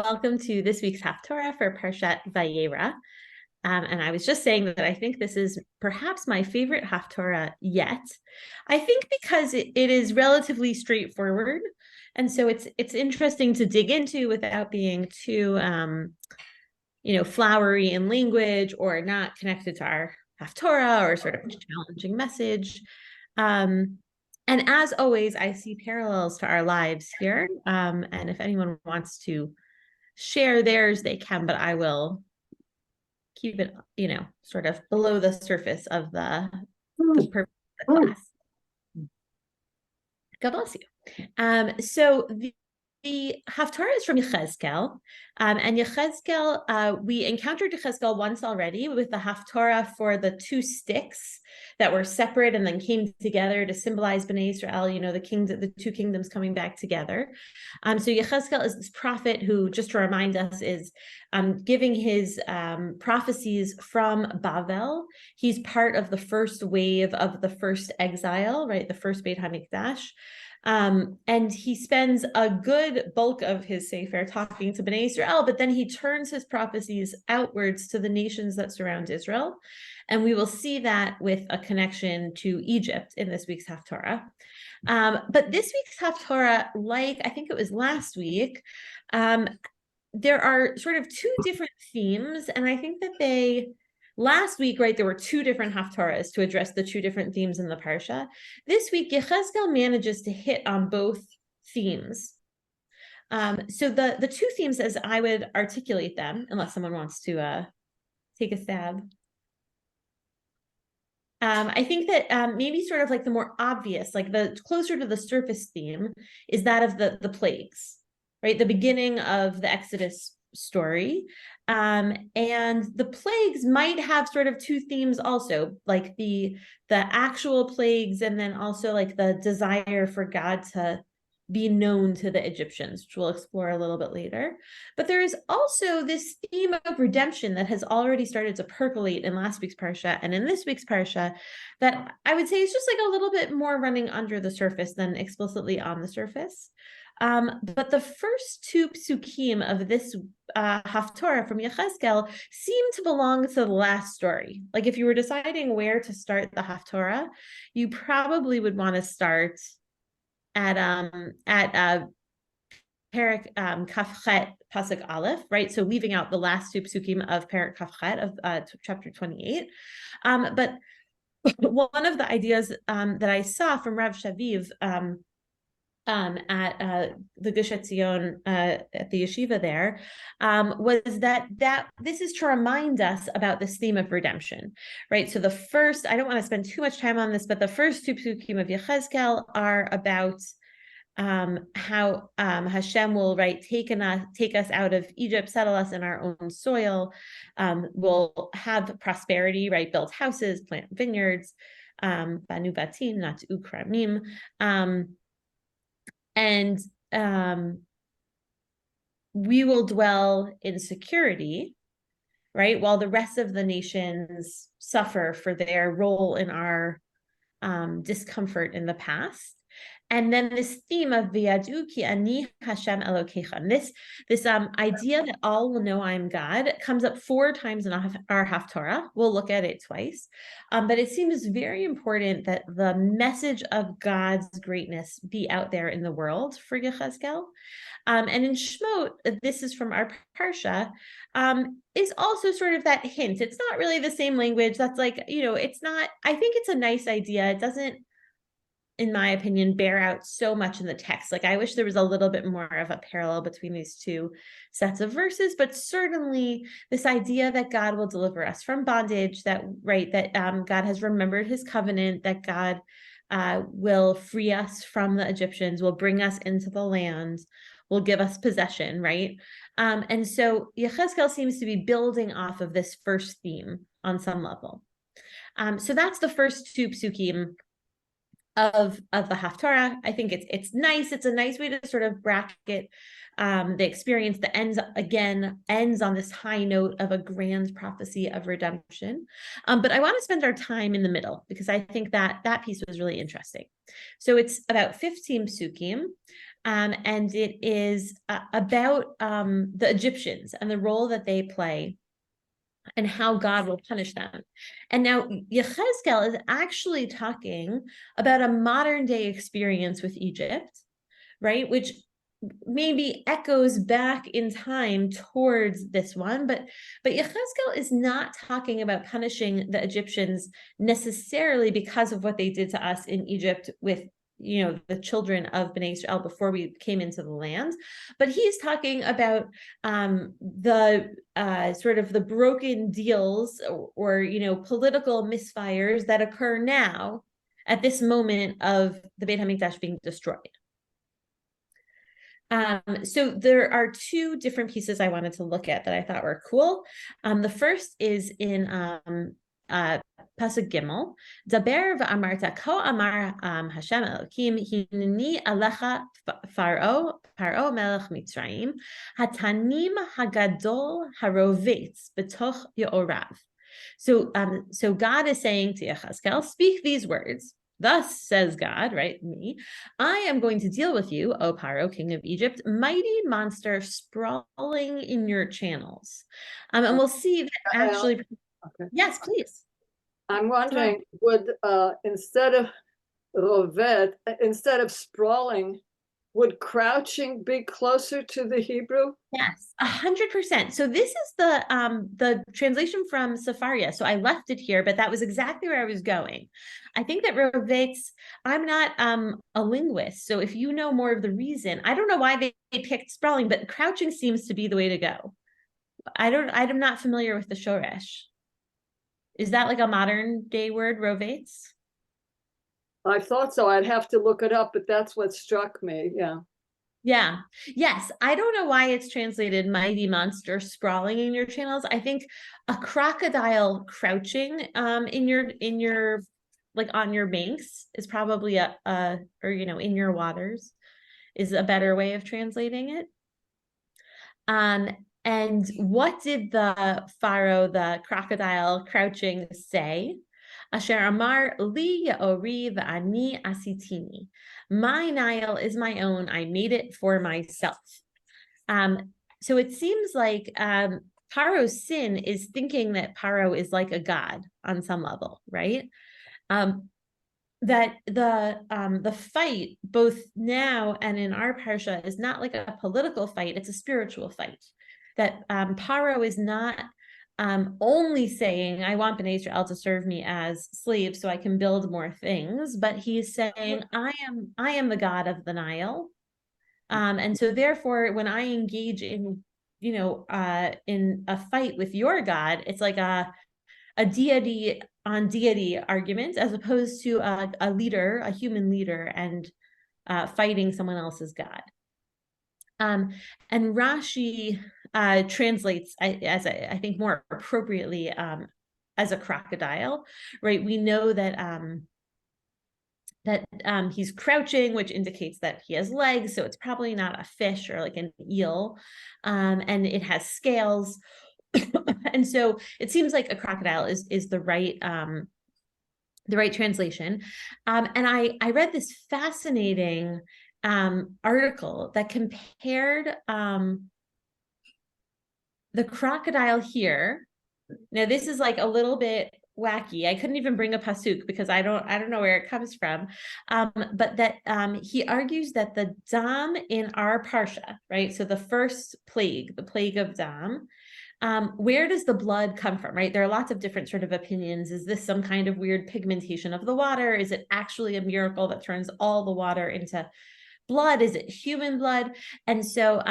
Welcome to this week's Haftarah for Parshat Vayera. And I was just saying that I think this is perhaps my favorite Haftarah yet. I think because it is relatively straightforward. And so it's interesting to dig into without being too flowery in language or not connected to our Haftarah or sort of a challenging message. And as always, I see parallels to our lives here. And if anyone wants to share theirs, they can, but I will keep it, sort of below the surface of the purpose of the class. God bless you. So the Haftarah is from Yechezkel, and Yechezkel, we encountered Yechezkel once already with the Haftarah for the two sticks that were separate and then came together to symbolize Bnei Israel, the two kingdoms coming back together. So Yechezkel is this prophet who, just to remind us, is giving his prophecies from Bavel. He's part of the first wave of the first exile, right? The first Beit HaMikdash. And he spends a good bulk of his Sefer talking to Bnei Israel, but then he turns his prophecies outwards to the nations that surround Israel. And we will see that with a connection to Egypt in this week's Haftarah. But this week's Haftarah, like I think it was last week, there are sort of two different themes, and I think that last week, right, there were two different Haftarahs to address the two different themes in the Parsha. This week, Yechezkel manages to hit on both themes. So the two themes, as I would articulate them, unless someone wants to take a stab. I think that maybe sort of like the more obvious, like the closer to the surface theme, is that of the plagues, right? The beginning of the Exodus story. And the plagues might have sort of two themes also, like the actual plagues, and then also like the desire for God to be known to the Egyptians, which we'll explore a little bit later. But there is also this theme of redemption that has already started to percolate in last week's Parsha and in this week's Parsha that I would say is just like a little bit more running under the surface than explicitly on the surface. But the first two psukim of this Haftarah from Yechezkel seem to belong to the last story. Like if you were deciding where to start the Haftarah, you probably would want to start at Perek Kafchet Pasuk Aleph, right? So leaving out the last two psukim of Perek Kafchet of chapter 28. But one of the ideas that I saw from Rav Shaviv at the Gush Etzion at the yeshiva there was that this is to remind us about this theme of redemption, right? So the first, I don't want to spend too much time on this, but the first two psukim of Yechezkel are about how Hashem will, right, take us out of Egypt, settle us in our own soil. We'll have prosperity, right? Build houses, plant vineyards, banu batim, not ukramim. And we will dwell in security, right? While the rest of the nations suffer for their role in our discomfort in the past. And then this theme of V'yadu ki ani Hashem Elokecha. This idea that all will know I'm God comes up 4 times in our Haftarah. We'll look at it twice. But it seems very important that the message of God's greatness be out there in the world for Yechezkel. And in Shmot, this is from our Parsha, is also sort of that hint. It's not really the same language. That's like, it's not, I think it's a nice idea. It doesn't, in my opinion, bear out so much in the text. Like I wish there was a little bit more of a parallel between these two sets of verses, but certainly this idea that God will deliver us from bondage, that God has remembered his covenant, that God will free us from the Egyptians, will bring us into the land, will give us possession, right? And so Yechezkel seems to be building off of this first theme on some level. So that's the first two psukim of the Haftarah. I think it's nice. It's a nice way to sort of bracket the experience that ends on this high note of a grand prophecy of redemption. But I want to spend our time in the middle because I think that piece was really interesting. So it's about 15 psukim. and it is about the Egyptians and the role that they play and how God will punish them. And now Yechezkel is actually talking about a modern day experience with Egypt, right? Which maybe echoes back in time towards this one, but Yechezkel is not talking about punishing the Egyptians necessarily because of what they did to us in Egypt with the children of Bnei Israel before we came into the land, but he's talking about the sort of the broken deals or political misfires that occur now at this moment of the Beit HaMikdash being destroyed. So there are two different pieces I wanted to look at that I thought were cool. The first is in Pasuk Gimel, Daber v'amarta ko amar Hashem Elokim hineni alecha Paro melech Mitzrayim hatanim hagadol harovetz betoch yorav. So God is saying to Yechezkel, speak these words. Thus says God, right, me, I am going to deal with you, O Paro, king of Egypt, mighty monster sprawling in your channels. And we'll see that actually, okay. Yes, please. I'm wondering, would instead of sprawling, would crouching be closer to the Hebrew? Yes, 100%. So this is the translation from Sefaria. So I left it here, but that was exactly where I was going. I think that rovetz, I'm not a linguist. So if you know more of the reason, I don't know why they picked sprawling, but crouching seems to be the way to go. I'm not familiar with the shoresh. Is that like a modern day word, rovetz? I thought so. I'd have to look it up, but that's what struck me. Yeah. Yeah. Yes. I don't know why it's translated mighty monster sprawling in your channels. I think a crocodile crouching in your like on your banks is probably or in your waters is a better way of translating it. And what did the pharaoh, the crocodile crouching, say? Asher amar li yaori v'ani asitini. My Nile is my own. I made it for myself. So it seems like Paro's sin is thinking that Paro is like a god on some level, right? That the fight both now and in our parsha is not like a political fight; it's a spiritual fight. That Paro is not only saying, I want Bnei Israel to serve me as slaves so I can build more things, but he's saying, I am the God of the Nile. And so therefore, when I engage in, in a fight with your God, it's like a deity on deity argument, as opposed to a leader, a human leader, and fighting someone else's God. And Rashi translates, as I think more appropriately, as a crocodile, right? We know that he's crouching, which indicates that he has legs, so it's probably not a fish or like an eel, and it has scales, and so it seems like a crocodile is the right translation. And I read this fascinating article that compared the crocodile here. Now this is like a little bit wacky. I couldn't even bring a pasuk because I don't know where it comes from. But that he argues that the dam in our parsha, right? So the first plague, the plague of dam, where does the blood come from, right? There are lots of different sort of opinions. Is this some kind of weird pigmentation of the water? Is it actually a miracle that turns all the water into blood? Is it human blood? And so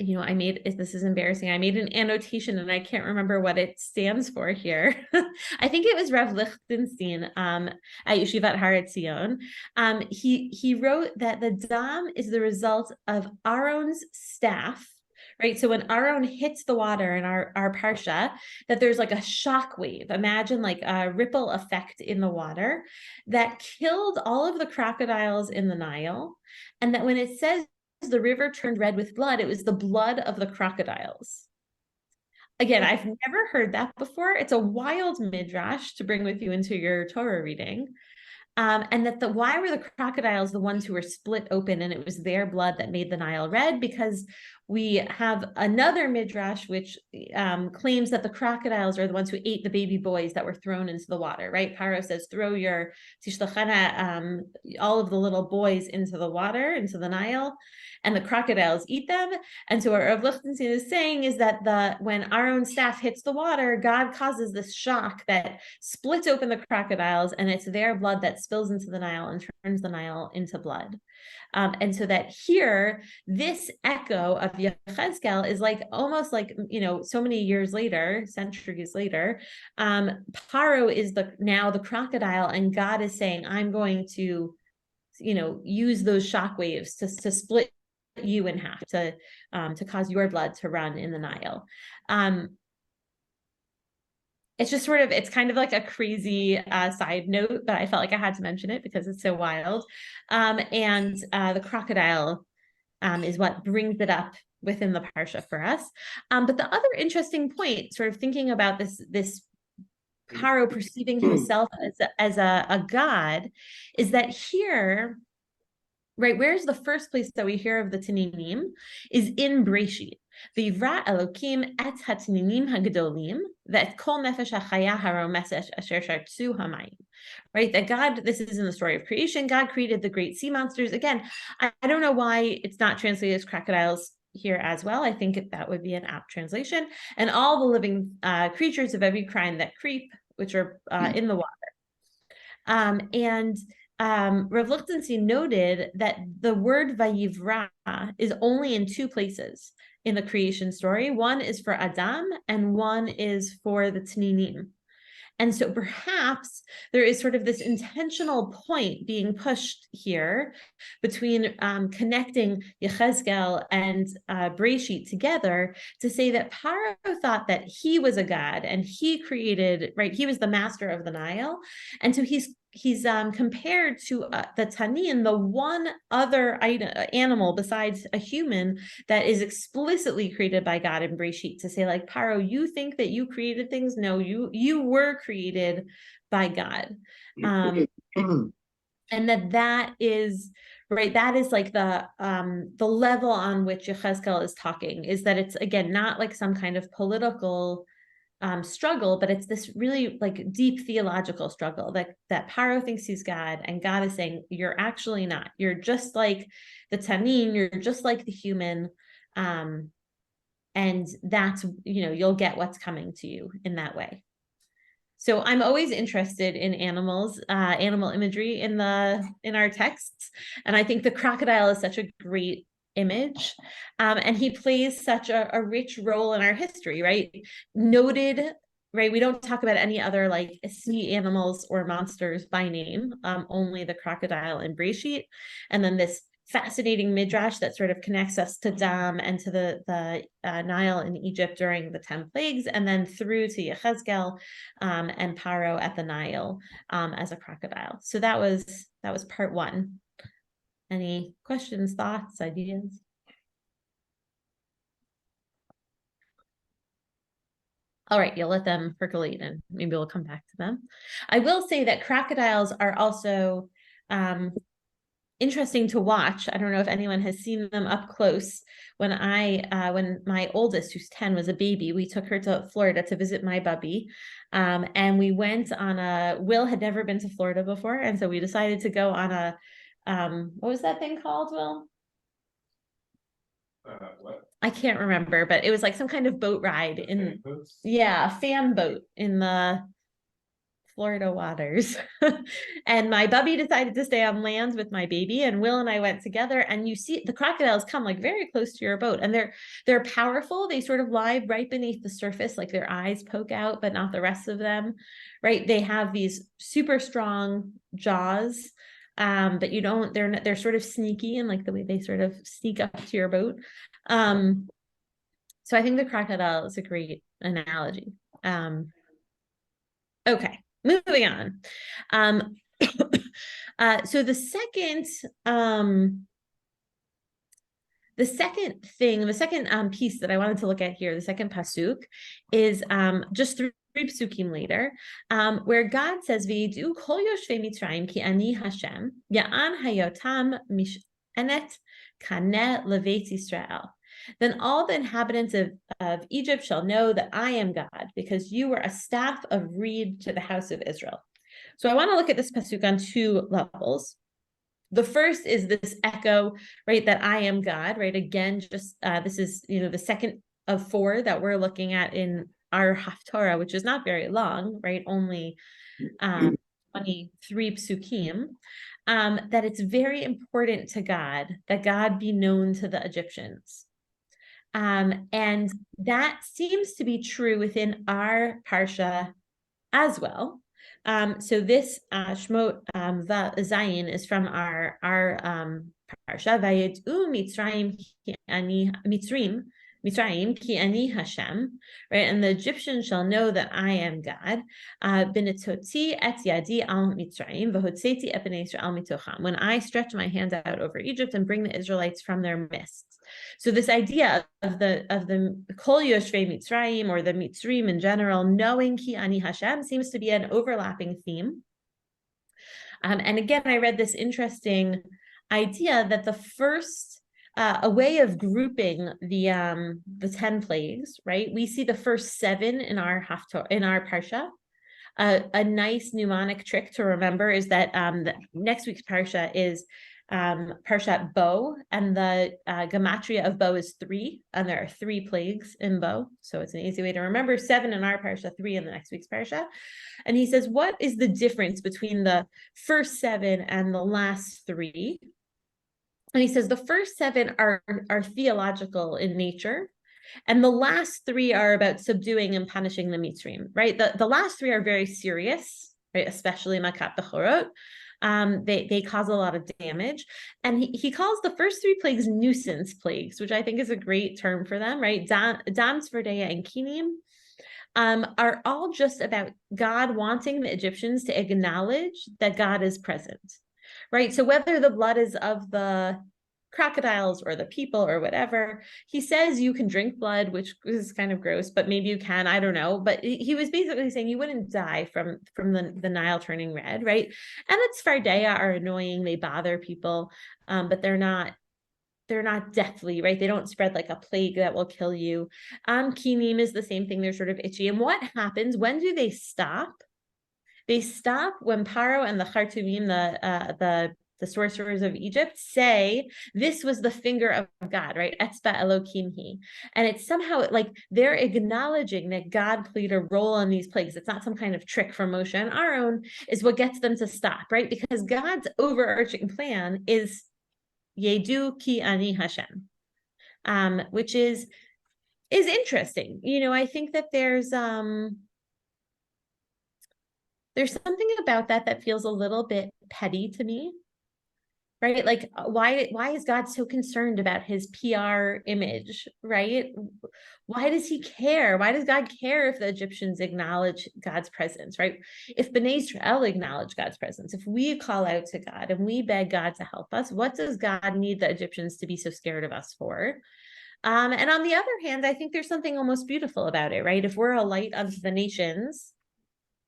this is embarrassing. I made an annotation and I can't remember what it stands for here. I think it was Rev Lichtenstein at Yeshivat Har Etzion. He wrote that the dam is the result of Aaron's staff, right? So when Aaron hits the water in our parsha, that there's like a shock wave. Imagine like a ripple effect in the water that killed all of the crocodiles in the Nile. And that when it says the river turned red with blood, it was the blood of the crocodiles. Again, I've never heard that before. It's a wild midrash to bring with you into your Torah reading. And that why were the crocodiles the ones who were split open, and it was their blood that made the Nile red? Because we have another midrash which claims that the crocodiles are the ones who ate the baby boys that were thrown into the water, right? Paro says, throw your tishlachana, all of the little boys into the water, into the Nile, and the crocodiles eat them. And so what Rav Lichtenstein is saying is that when Aaron's staff hits the water, God causes this shock that splits open the crocodiles, and it's their blood that spills into the Nile and turns the Nile into blood. And so that here, this echo of Yechezkel is like almost like, so many years later, centuries later, Paro is now the crocodile, and God is saying, I'm going to, use those shock waves to split you in half, to cause your blood to run in the Nile. It's just it's kind of like a crazy side note, but I felt like I had to mention it because it's so wild. And the crocodile is what brings it up within the parsha for us. But the other interesting point, sort of thinking about this Paro perceiving himself as a god, is that here, right, where's the first place that we hear of the Tininim is in Breshit. V'yivra Elokim et hatininim hagdolim ve'et kol nefesh hachaya haromesesh asher shartzu hamayim. Right, that God, this is in the story of creation, God created the great sea monsters. Again, I don't know why it's not translated as crocodiles here as well. I think that would be an apt translation. And all the living creatures of every kind that creep, which are in the water. Rav Lichtenstein noted that the word Vayivra is only in two places in the creation story. One is for Adam and one is for the Tninim. And so perhaps there is sort of this intentional point being pushed here between connecting Yechezkel and Breshit together to say that Paro thought that he was a god and he created, right? He was the master of the Nile. And so he's compared to the Tanin, the one other animal besides a human that is explicitly created by God in Breshit, to say like, Paro, you think that you created things? No, you were created by God. And that is right. That is like the level on which Yechezkel is talking, is that it's, again, not like some kind of political struggle, but it's this really like deep theological struggle that Paro thinks he's God, and God is saying, you're actually not. You're just like the Tanin, you're just like the human. And that's, you'll get what's coming to you in that way. So I'm always interested in animals, animal imagery in our texts. And I think the crocodile is such a great image. And he plays such a rich role in our history, right? Noted, right? We don't talk about any other like sea animals or monsters by name, only the crocodile and Breshit. And then this fascinating midrash that sort of connects us to Dam and to the Nile in Egypt during the 10 plagues, and then through to Yechezkel and Paro at the Nile as a crocodile. So that was part one. Any questions, thoughts, ideas? All right, you'll let them percolate and maybe we'll come back to them. I will say that crocodiles are also interesting to watch. I don't know if anyone has seen them up close. When my oldest, who's 10, was a baby, we took her to Florida to visit my bubby. And we went on Will had never been to Florida before. And so we decided to go on what was that thing called, Will? What? I can't remember, but it was like some kind of boat ride fan boat in the Florida waters. And my bubby decided to stay on land with my baby, and Will and I went together, and you see the crocodiles come like very close to your boat, and they're powerful. They sort of lie right beneath the surface, like their eyes poke out, but not the rest of them, right? They have these super strong jaws, but they're sort of sneaky in like the way they sort of sneak up to your boat. So I think the crocodile is a great analogy. Okay, moving on. So the second The second piece that I wanted to look at here, the second pasuk, is just three psukim later, where God says, "V'yidu kol yoshvei Mitzrayim ki ani Hashem ya'an hayotam mishenet kaneh levet Yisrael." Then all the inhabitants of Egypt shall know that I am God, because you were a staff of reed to the house of Israel. So I want to look at this pasuk on two levels. The first is this echo, right, that I am God, right? Again, just this is, the second of four that we're looking at in our Haftarah, which is not very long, right? Only 23 psukim. That it's very important to God that God be known to the Egyptians. And that seems to be true within our parsha as well. So this Shmot Zayin is from our parsha. Vayedu Mitzrayim ki ani Mitzrayim ki ani Hashem, right? And the Egyptians shall know that I am God. B'netzoti et yadi al Mitzrayim v'hotzeti et bnei Yisrael mitocham. When I stretch my hand out over Egypt and bring the Israelites from their midst. So this idea of the Kol Yoshvei Mitzrayim, or the Mitzrim in general, knowing Ki Ani Hashem, seems to be an overlapping theme. And again, I read this interesting idea that the first, a way of grouping the 10 plagues, right? We see the first 7 in our parsha. A nice mnemonic trick to remember is that the next week's parsha is Parshat Bo, and the gematria of Bo is 3, and there are 3 plagues in Bo, so it's an easy way to remember. 7 in our parsha, 3 in the next week's parsha. And he says, what is the difference between the first 7 and the last 3? And he says the first 7 are theological in nature, and the last 3 are about subduing and punishing the Mitzrim, right? The last 3 are very serious, right? Especially Makat Bechorot. They cause a lot of damage. And he calls the first 3 plagues nuisance plagues, which I think is a great term for them, right? Dam, Tzvardeya, and Kinim are all just about God wanting the Egyptians to acknowledge that God is present, right? So whether the blood is of the crocodiles or the people or whatever, he says you can drink blood, which is kind of gross, but maybe you can, I don't know. But he was basically saying you wouldn't die from the Nile turning red, right? And the Tzvardeya are annoying, they bother people, but they're not deathly, right? They don't spread like a plague that will kill you. Kinim is the same thing, they're sort of itchy. And what happens, when do they stop? They stop when Paro and the Khartoumim, the sorcerers of Egypt, say this was the finger of God, right? Etzba Elokim Hi. And it's somehow like they're acknowledging that God played a role in these plagues. It's not some kind of trick from Moshe and Aaron, is what gets them to stop, right? Because God's overarching plan is Yedu Ki Ani Hashem, which is interesting. I think that there's something about that feels a little bit petty to me, right? Like, why is God so concerned about his PR image, right? Why does he care? Why does God care if the Egyptians acknowledge God's presence, right? If Bnei Israel acknowledge God's presence, if we call out to God and we beg God to help us, what does God need the Egyptians to be so scared of us for? And on the other hand, I think there's something almost beautiful about it, right? If we're a light unto the nations,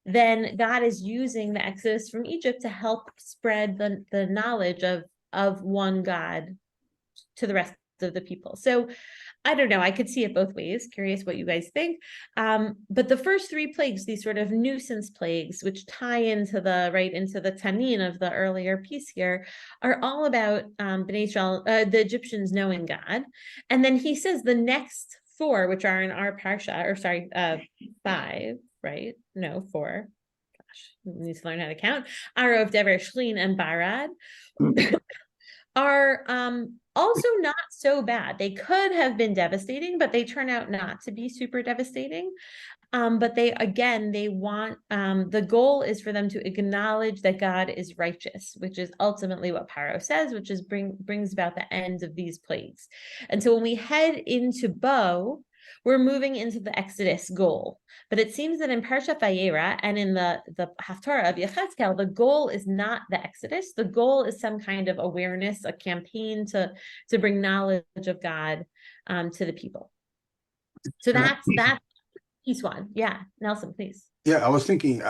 then God is using the exodus from Egypt to help spread the knowledge of one God to the rest of the people. So I don't know, I could see it both ways. Curious what you guys think. But the first 3 plagues, these sort of nuisance plagues, which tie into the Tanin of the earlier piece here, are all about Bnei Israel, the Egyptians knowing God. And then he says the next 4, which are in our parsha, or sorry, 5, right? No, 4. Gosh, need to learn how to count. Arov, Dever, Shlin, and Barad are also not so bad. They could have been devastating, but they turn out not to be super devastating. But they want, the goal is for them to acknowledge that God is righteous, which is ultimately what Paro says, which is brings about the end of these plagues. And so when we head into Bo, we're moving into the Exodus goal. But it seems that in Parshat Vayera and in the Haftarah of Yechezkel, the goal is not the Exodus. The goal is some kind of awareness, a campaign to bring knowledge of God to the people. So that's piece one. Yeah, Nelson, please. Yeah, I was thinking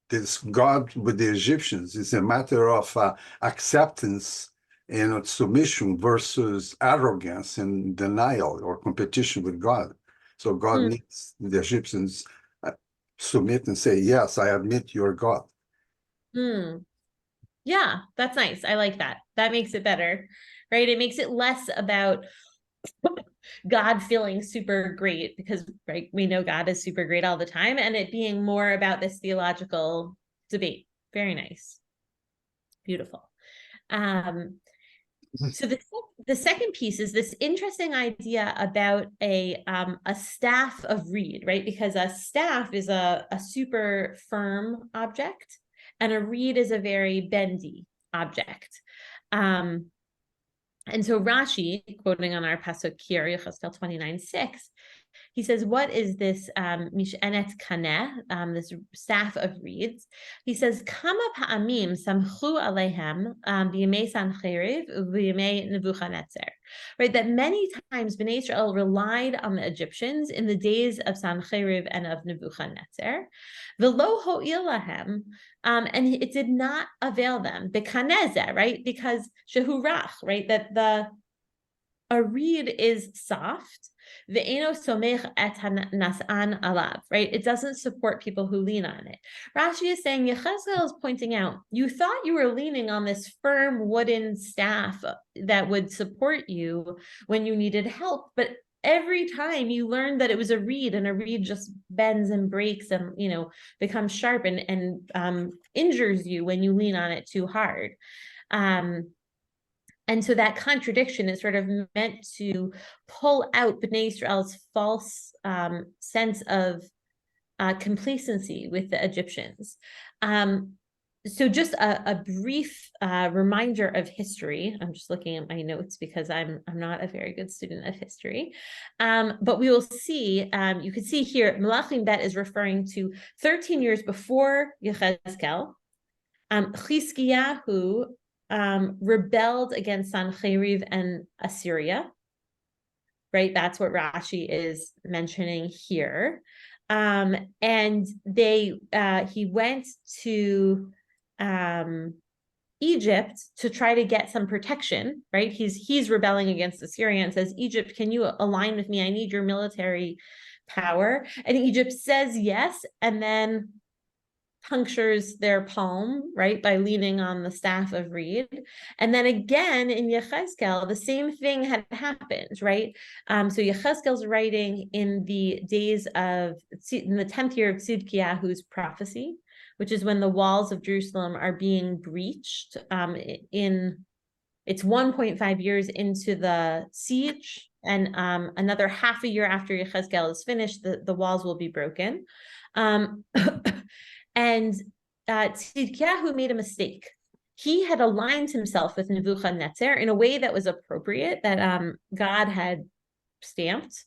this God with the Egyptians is a matter of acceptance and submission versus arrogance and denial or competition with God. So God needs the Egyptians submit and say, yes, I admit you're God. Yeah, that's nice. I like that. That makes it better, right? It makes it less about God feeling super great because, right, we know God is super great all the time, and it being more about this theological debate. Very nice. Beautiful. So the second piece is this interesting idea about a staff of reed, right? Because a staff is a super firm object, and a reed is a very bendy object. And so Rashi, quoting on our pasuk here, Yechezkel 29:6, he says, what is this mishenet kaneh, this staff of reeds? He says, Kama pa'amim samchu aleihem b'yemei Sancheriv u'b'yemei Nebuchadnezzar. Right, that many times Bnei Israel relied on the Egyptians in the days of Sancheriv and of Nebuchadnezzar. V'lo ho'il lahem, and it did not avail them. Bekanezeh, right, because shehurach, right, that a reed is soft. Ve'eno somech et nasan alav, right? It doesn't support people who lean on it. Rashi is saying, Yechezkel is pointing out, you thought you were leaning on this firm wooden staff that would support you when you needed help, but every time you learned that it was a reed, and a reed just bends and breaks and, becomes sharp and injures you when you lean on it too hard. And so that contradiction is sort of meant to pull out Bnei Israel's false sense of complacency with the Egyptians. So just a brief reminder of history. I'm just looking at my notes because I'm not a very good student of history. But we will see, you can see here, Melachim Bet is referring to 13 years before Yechezkel. Chizkiyahu rebelled against Sancheriv and Assyria, right? That's what Rashi is mentioning here. And he went to Egypt to try to get some protection, right? He's rebelling against Assyria and says, Egypt, can you align with me? I need your military power. And Egypt says yes, and then punctures their palm, right, by leaning on the staff of reed. And then again in Yechezkel, the same thing had happened, right? So Yechezkel's writing in the 10th year of Tzidkiyahu's prophecy, which is when the walls of Jerusalem are being breached. It's 1.5 years into the siege, and another half a year after Yechezkel is finished, the walls will be broken. And Tzidkiyahu made a mistake. He had aligned himself with Nebuchadnezzar in a way that was appropriate, that God had stamped.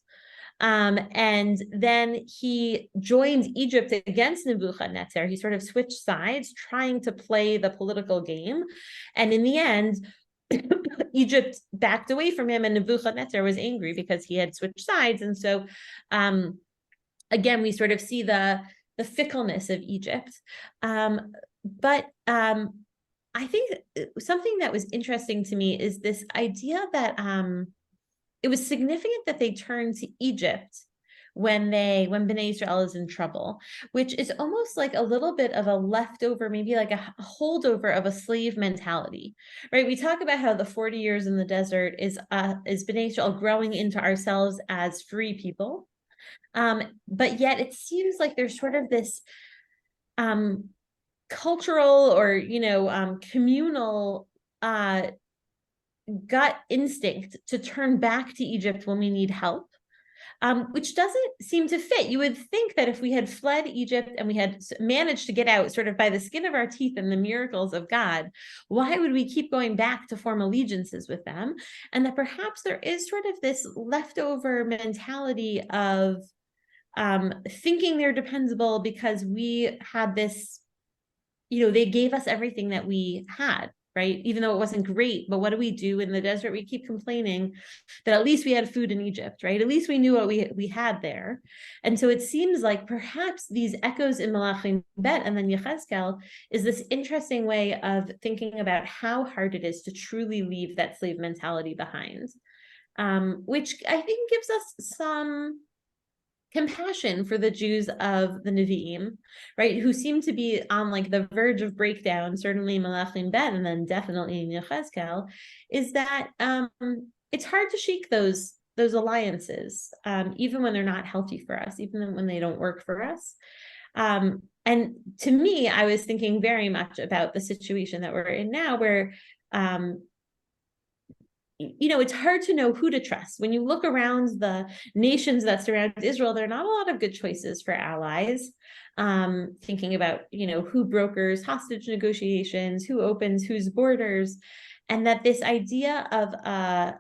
And then he joined Egypt against Nebuchadnezzar. He sort of switched sides, trying to play the political game. And in the end, Egypt backed away from him, and Nebuchadnezzar was angry because he had switched sides. And so, again, we sort of see the fickleness of Egypt. But I think something that was interesting to me is this idea that it was significant that they turned to Egypt when Bnei Israel is in trouble, which is almost like a little bit of a leftover, maybe like a holdover of a slave mentality, right? We talk about how the 40 years in the desert is Bnei Israel growing into ourselves as free people. But yet it seems like there's sort of this cultural or communal gut instinct to turn back to Egypt when we need help. which doesn't seem to fit. You would think that if we had fled Egypt and we had managed to get out sort of by the skin of our teeth and the miracles of God, why would we keep going back to form allegiances with them? And that perhaps there is sort of this leftover mentality of thinking they're dependable because we had this, they gave us everything that we had, right? Even though it wasn't great, but what do we do in the desert? We keep complaining that at least we had food in Egypt, right? At least we knew what we had there. And so it seems like perhaps these echoes in Malachim Bet and then Yechezkel is this interesting way of thinking about how hard it is to truly leave that slave mentality behind, which I think gives us some compassion for the Jews of the Nevi'im, right, who seem to be on like the verge of breakdown, certainly Malachim Bet and then definitely in Yechezkel, is that it's hard to shake those alliances, even when they're not healthy for us, even when they don't work for us. And to me, I was thinking very much about the situation that we're in now, where it's hard to know who to trust. When you look around the nations that surround Israel, there are not a lot of good choices for allies. Thinking about, who brokers hostage negotiations, who opens whose borders, and that this idea of a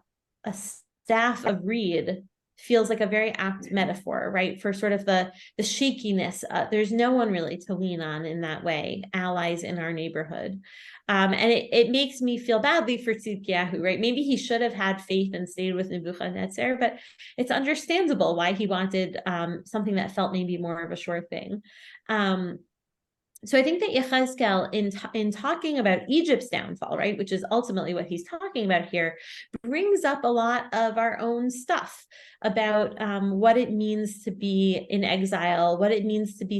staff of reed feels like a very apt metaphor, right, for sort of the shakiness. There's no one really to lean on in that way, allies in our neighborhood. And it makes me feel badly for Tzidkiyahu, right? Maybe he should have had faith and stayed with Nebuchadnezzar, but it's understandable why he wanted something that felt maybe more of a sure thing. So I think that Yechezkel, in talking about Egypt's downfall, right, which is ultimately what he's talking about here, brings up a lot of our own stuff about what it means to be in exile, what it means to be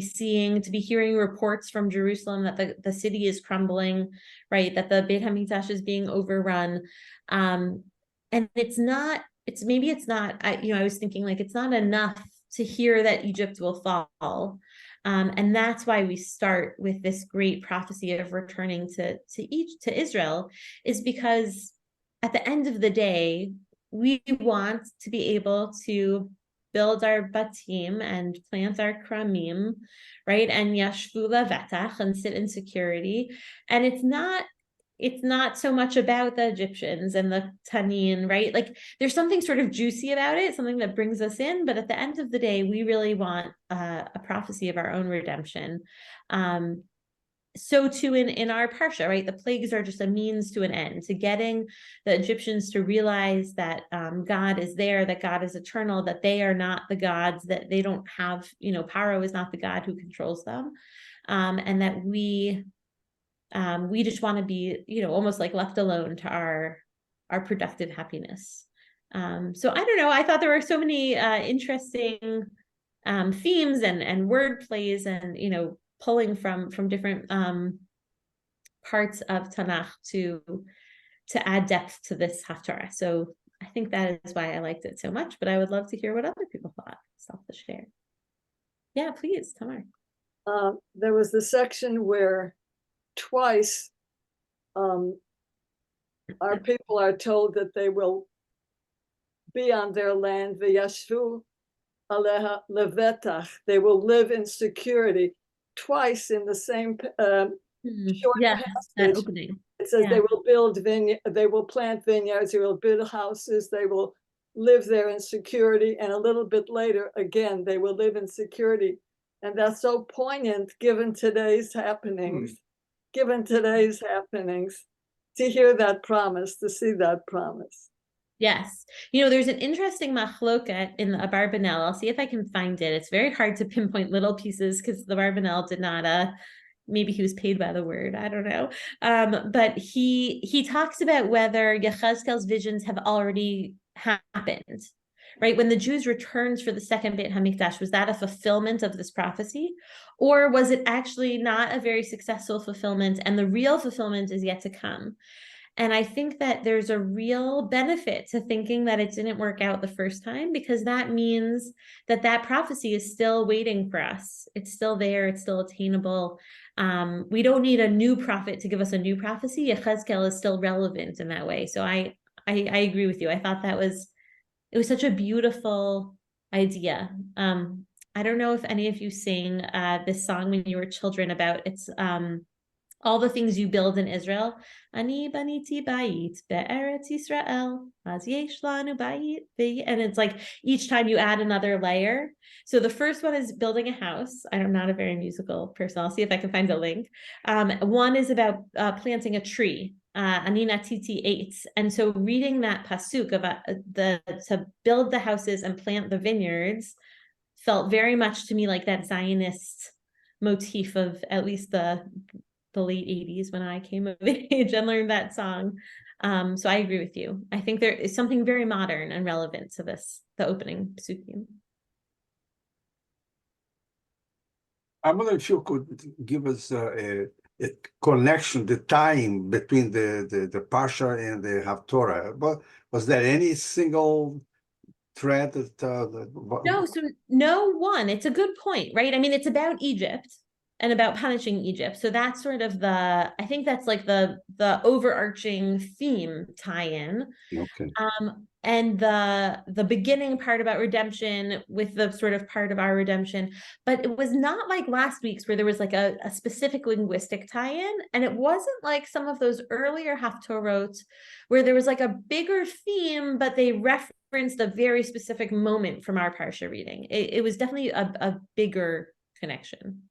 hearing reports from Jerusalem that the city is crumbling, right, that the Beit HaMikdash is being overrun. And I was thinking like, it's not enough to hear that Egypt will fall. And that's why we start with this great prophecy of returning to Israel, is because at the end of the day, we want to be able to build our batim and plant our kramim, right? And yashvu levetach, and sit in security. And it's not so much about the Egyptians and the Tanin, right? Like there's something sort of juicy about it, something that brings us in. But at the end of the day, we really want a prophecy of our own redemption. So too in our parsha, right? The plagues are just a means to an end, to getting the Egyptians to realize that God is there, that God is eternal, that they are not the gods, that they don't have, Paro is not the God who controls them, and that we just want to be, almost like left alone to our productive happiness. So I don't know. I thought there were so many interesting themes and word plays, and pulling from different parts of Tanakh to add depth to this Haftarah. So I think that is why I liked it so much. But I would love to hear what other people thought. Self-share. Yeah, please, Tamar. There was the section where twice our people are told that they will be on their land, v'yashvu aleha levetach, they will live in security. Twice in the same short passage, opening. It says they will build they will plant vineyards, they will build houses, they will live there in security, and a little bit later again they will live in security. And that's so poignant given today's happenings. To hear that promise, to see that promise. Yes. There's an interesting machloket in the Abarbanel. I'll see if I can find it. It's very hard to pinpoint little pieces because the Abarbanel did not, maybe he was paid by the word, I don't know. But he talks about whether Yechezkel's visions have already happened, right? When the Jews returned for the second Beit HaMikdash, was that a fulfillment of this prophecy? Or was it actually not a very successful fulfillment, and the real fulfillment is yet to come? And I think that there's a real benefit to thinking that it didn't work out the first time, because that means that prophecy is still waiting for us. It's still there. It's still attainable. We don't need a new prophet to give us a new prophecy. Yechezkel is still relevant in that way. So I agree with you. I thought it was such a beautiful idea. I don't know if any of you sang this song when you were children about it's all the things you build in Israel. Ani baniti bayit be'eretz Yisrael, az yesh lanu bayit. And it's like each time you add another layer. So the first one is building a house. I'm not a very musical person. I'll see if I can find a link. One is about planting a tree. Ani natiti eitz. And so reading that pasuk about to build the houses and plant the vineyards felt very much to me like that Zionist motif of at least the late 80s when I came of age and learned that song. So I agree with you. I think there is something very modern and relevant to this, the opening psukim. I wonder if you could give us a connection, the time between the Parsha and the Haftarah. But was there any single thread that No, so no one. It's a good point, right? I mean, it's about Egypt and about punishing Egypt. So that's sort of I think that's like the overarching theme tie-in. Okay. And the beginning part about redemption with the sort of part of our redemption, but it was not like last week's where there was like a specific linguistic tie-in, and it wasn't like some of those earlier Haftorot where there was like a bigger theme, but they referenced a very specific moment from our Parsha reading. It was definitely a bigger connection.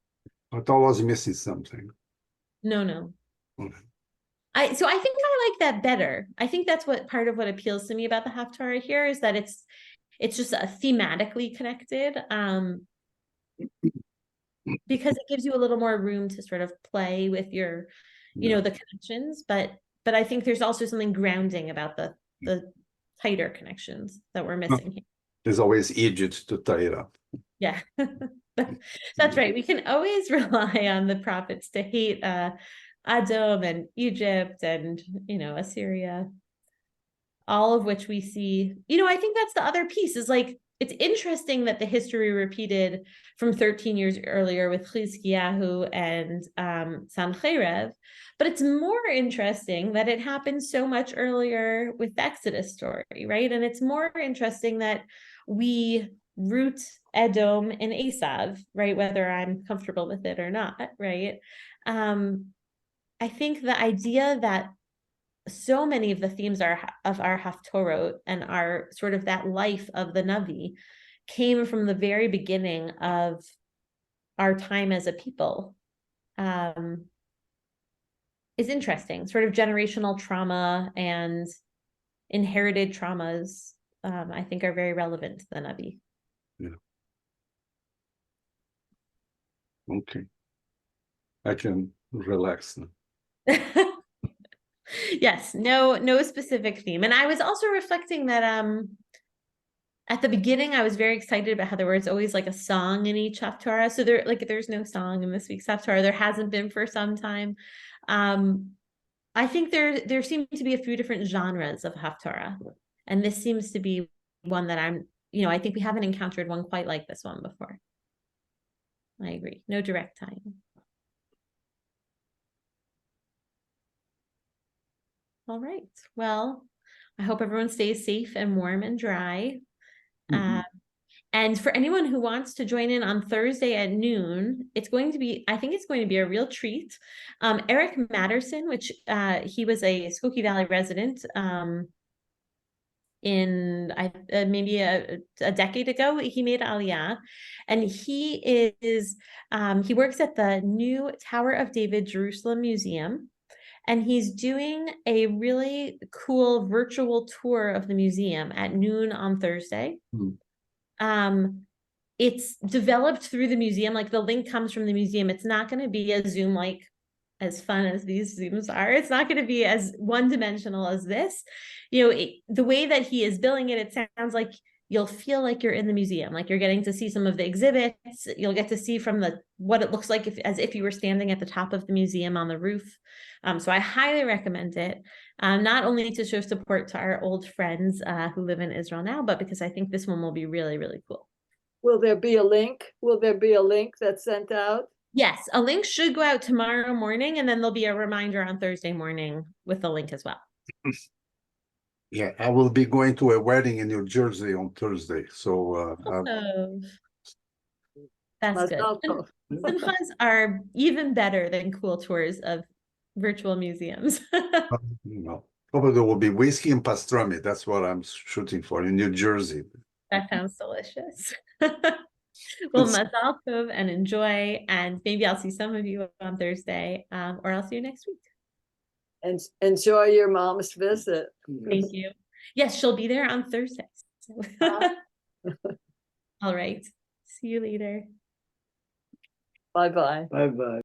But I was missing something. No. Okay. So I think I like that better. I think that's what part of what appeals to me about the Haftarah here is that it's just a thematically connected, because it gives you a little more room to sort of play with your, the connections. But I think there's also something grounding about the tighter connections that we're missing here. There's always Egypt to tie it up. Yeah, that's right. We can always rely on the prophets to hate Edom and Egypt and, Assyria, all of which we see, I think that's the other piece is like, it's interesting that the history repeated from 13 years earlier with Chizkiyahu and Sancherev, but it's more interesting that it happened so much earlier with the Exodus story, right? And it's more interesting that we root Edom and Esav, right? Whether I'm comfortable with it or not, right? I think the idea that so many of the themes of our Haftorot and our sort of that life of the Navi came from the very beginning of our time as a people, is interesting. Sort of generational trauma and inherited traumas, I think, are very relevant to the Navi. Yeah. Okay. I can relax now. Yes, no specific theme. And I was also reflecting that at the beginning I was very excited about how there was always like a song in each Haftarah. So there's no song in this week's Haftarah. There hasn't been for some time. I think there seem to be a few different genres of Haftarah, and this seems to be one that I think we haven't encountered one quite like this one before. I agree. No direct tie-in. All right. Well, I hope everyone stays safe and warm and dry. And for anyone who wants to join in on Thursday at noon, I think it's going to be a real treat. Eric Matterson, which he was a Skokie Valley resident in maybe a decade ago, he made Aliyah, and he works at the new Tower of David Jerusalem Museum. And he's doing a really cool virtual tour of the museum at noon on Thursday. It's developed through the museum, like the link comes from the museum. It's not going to be a Zoom like as fun as these Zooms are. It's not going to be as one-dimensional as this. The way that he is billing it, it sounds like you'll feel like you're in the museum, like you're getting to see some of the exhibits. You'll get to see from what it looks like as if you were standing at the top of the museum on the roof. So I highly recommend it, not only to show support to our old friends who live in Israel now, but because I think this one will be really, really cool. Will there be a link? Will there be a link that's sent out? Yes, a link should go out tomorrow morning, and then there'll be a reminder on Thursday morning with the link as well. Yeah, I will be going to a wedding in New Jersey on Thursday. So Oh, that's good. Mazal tov. Simchas are even better than cool tours of virtual museums. you know, hopefully there will be whiskey and pastrami. That's what I'm shooting for in New Jersey. That sounds delicious. Well, mazal tov and enjoy, and maybe I'll see some of you on Thursday, or I'll see you next week. And enjoy your mom's visit. Thank you. Yes, she'll be there on Thursday. So. All right. See you later. Bye-bye. Bye-bye.